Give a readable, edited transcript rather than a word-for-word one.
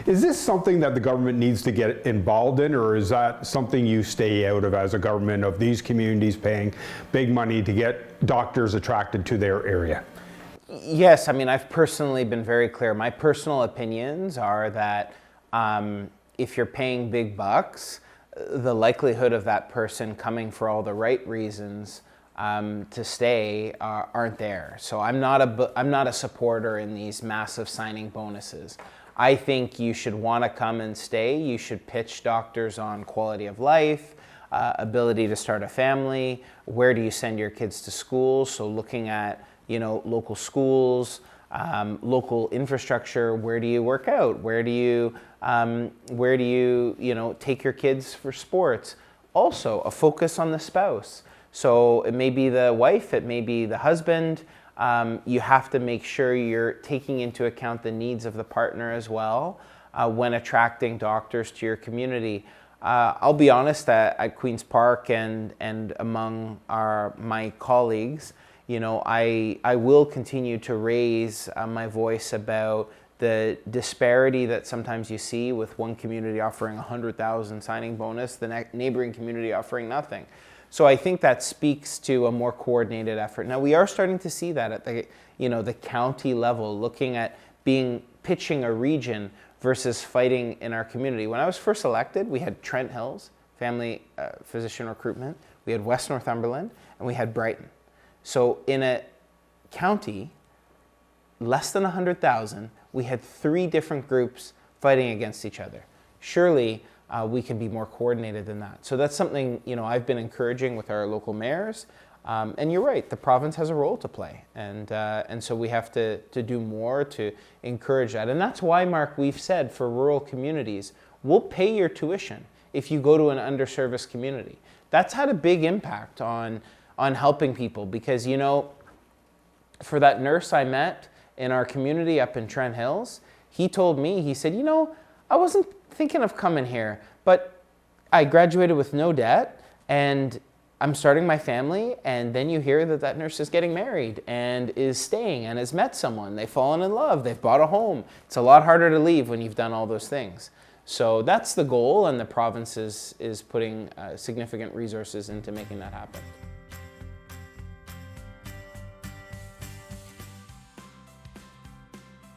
Is this something that the government needs to get involved in, or is that something you stay out of as a government, of these communities paying big money to get doctors attracted to their area? Yes, I mean, I've personally been very clear. My personal opinions are that if you're paying big bucks, the likelihood of that person coming for all the right reasons to stay aren't there. So I'm not a supporter in these massive signing bonuses. I think you should want to come and stay. You should pitch doctors on quality of life, ability to start a family. Where do you send your kids to school? So looking at, you know, local schools, local infrastructure. Where do you work out? Where do you take your kids for sports? Also, a focus on the spouse. So it may be the wife, it may be the husband. You have to make sure you're taking into account the needs of the partner as well when attracting doctors to your community. I'll be honest, at Queen's Park and among my colleagues, you know, I will continue to raise my voice about the disparity that sometimes you see with one community offering $100,000 signing bonus, the neighboring community offering nothing. So I think that speaks to a more coordinated effort. Now we are starting to see that at the county level, looking at pitching a region versus fighting in our community. When I was first elected, we had Trent Hills, family physician recruitment, we had West Northumberland, and we had Brighton. So in a county, less than 100,000, we had 3 different groups fighting against each other. Surely we can be more coordinated than that. So that's something, you know, I've been encouraging with our local mayors. And you're right, the province has a role to play. And so we have to do more to encourage that. And that's why, Mark, we've said for rural communities, we'll pay your tuition if you go to an underserviced community. That's had a big impact on helping people because, you know, for that nurse I met in our community up in Trent Hills, he told me, he said, you know, I wasn't thinking of coming here, but I graduated with no debt and I'm starting my family, and then you hear that that nurse is getting married and is staying and has met someone. They've fallen in love. They've bought a home. It's a lot harder to leave when you've done all those things. So that's the goal, and the province is putting significant resources into making that happen.